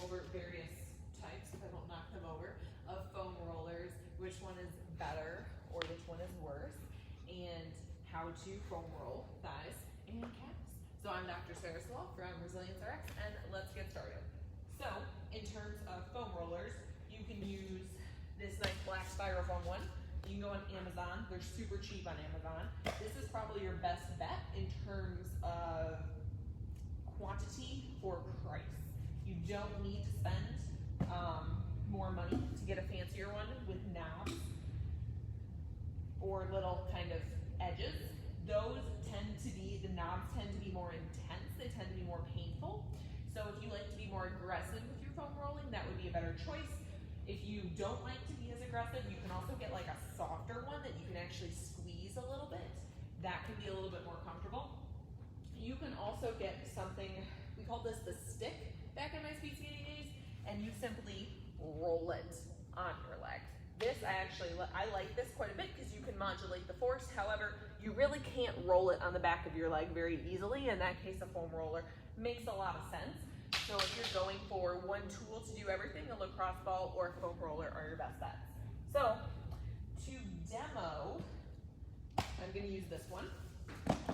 over various types, if I don't knock them over, of foam rollers, which one is better or which one is worse, and how to foam roll thighs and calves. So I'm Dr. Sarah Swall from Resilience RX, and let's get started. So in terms of foam rollers, you can use this nice black styrofoam one. You can go on Amazon. They're super cheap on Amazon. This is probably your best bet in terms of quantity for price. You don't need to spend more money to get a fancier one with knobs or little kind of edges. Those the knobs tend to be more intense. They tend to be more painful. So if you like to be more aggressive with your foam rolling, that would be a better choice. If you don't like to be as aggressive, you can also get like a softer one that you can actually squeeze a little bit. That can be a little bit more comfortable. You can also get something, we call this the stick back in my speed skating days, and you simply roll it on your leg. This, I like this quite a bit because you can modulate the force. However, you really can't roll it on the back of your leg very easily. In that case, a foam roller makes a lot of sense. So if you're going for one tool to do everything, a lacrosse ball or a foam roller are your best bets. So to demo, I'm gonna use this one.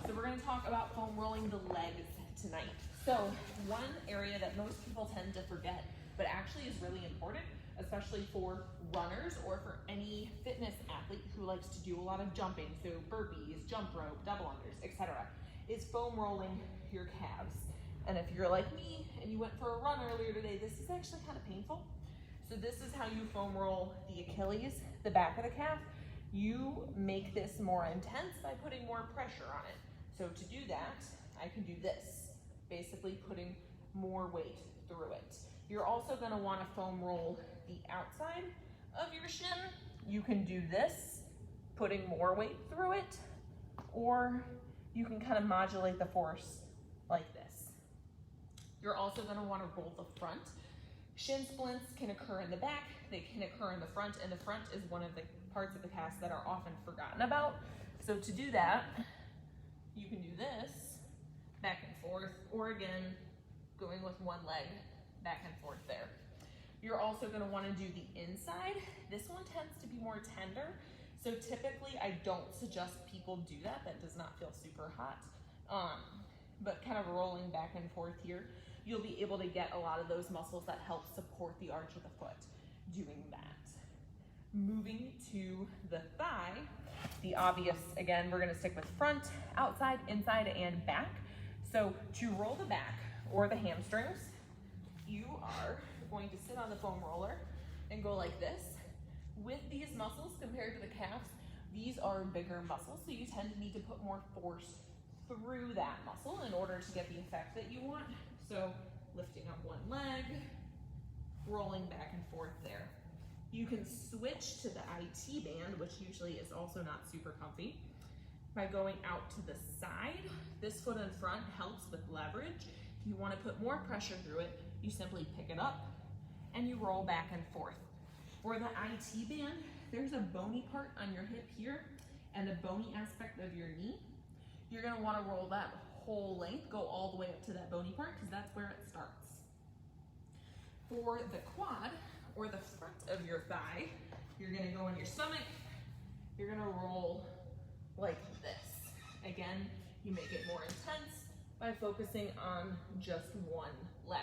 So we're gonna talk about foam rolling the legs tonight. So one area that most people tend to forget, but actually is really important, especially for runners or for any fitness athlete who likes to do a lot of jumping, so burpees, jump rope, double unders, etc., is foam rolling your calves. And if you're like me and you went for a run earlier today, this is actually kind of painful. So this is how you foam roll the Achilles, the back of the calf. You make this more intense by putting more pressure on it. So to do that, I can do this, basically putting more weight through it. You're also gonna wanna foam roll the outside of your shin. You can do this, putting more weight through it, or you can kind of modulate the force like this. You're also gonna wanna roll the front. Shin splints can occur in the back, they can occur in the front, and the front is one of the parts of the cast that are often forgotten about. So to do that, you can do this, back and forth, or again, going with one leg, back and forth there. You're also gonna wanna do the inside. This one tends to be more tender, so typically I don't suggest people do that. That does not feel super hot. But kind of rolling back and forth here, you'll be able to get a lot of those muscles that help support the arch of the foot doing that. Moving to the thigh, the obvious, again, we're gonna stick with front, outside, inside, and back. So to roll the back or the hamstrings, you are going to sit on the foam roller and go like this. With these muscles compared to the calves, these are bigger muscles, so you tend to need to put more force through that muscle in order to get the effect that you want. So lifting up one leg, rolling back and forth there. You can switch to the IT band, which usually is also not super comfy, by going out to the side. This foot in front helps with leverage. If you want to put more pressure through it, you simply pick it up and you roll back and forth. For the IT band, there's a bony part on your hip here and a bony aspect of your knee. You're gonna wanna roll that whole length, go all the way up to that bony part because that's where it starts. For the quad, or the front of your thigh, you're gonna go on your stomach, you're gonna roll like this. Again, you make it more intense by focusing on just one leg.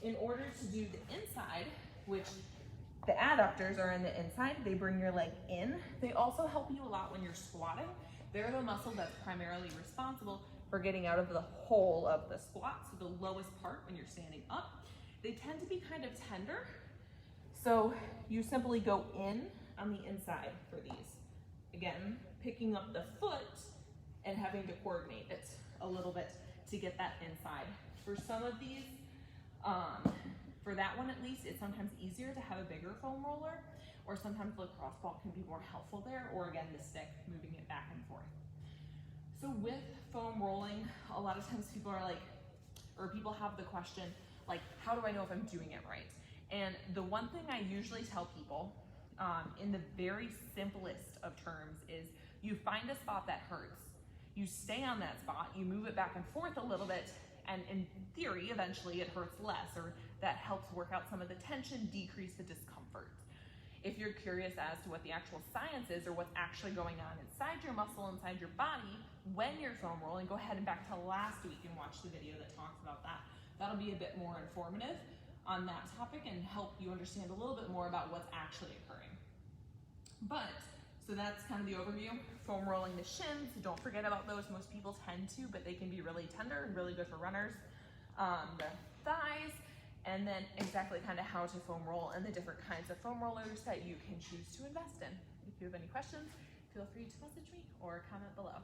In order to do the inside, which the adductors are in the inside, they bring your leg in. They also help you a lot when you're squatting. They're the muscle that's primarily responsible for getting out of the hole of the squat, so the lowest part when you're standing up. They tend to be kind of tender, so you simply go in on the inside for these. Again, picking up the foot and having to coordinate it a little bit to get that inside. For some of these, for that one at least, it's sometimes easier to have a bigger foam roller, or sometimes the lacrosse ball can be more helpful there, or again, the stick, moving it back and forth. So with foam rolling, a lot of times people are like, or people have the question, like, how do I know if I'm doing it right? And the one thing I usually tell people, in the very simplest of terms, is you find a spot that hurts. You stay on that spot, you move it back and forth a little bit, and in theory, eventually it hurts less, or that helps work out some of the tension, decrease the discomfort. If you're curious as to what the actual science is or what's actually going on inside your muscle, inside your body, when you're foam rolling, go ahead and back to last week and watch the video that talks about that. That'll be a bit more informative on that topic and help you understand a little bit more about what's actually occurring. So that's kind of the overview. Foam rolling the shins, don't forget about those. Most people tend to, but they can be really tender and really good for runners. The thighs, and then exactly kind of how to foam roll and the different kinds of foam rollers that you can choose to invest in. If you have any questions, feel free to message me or comment below.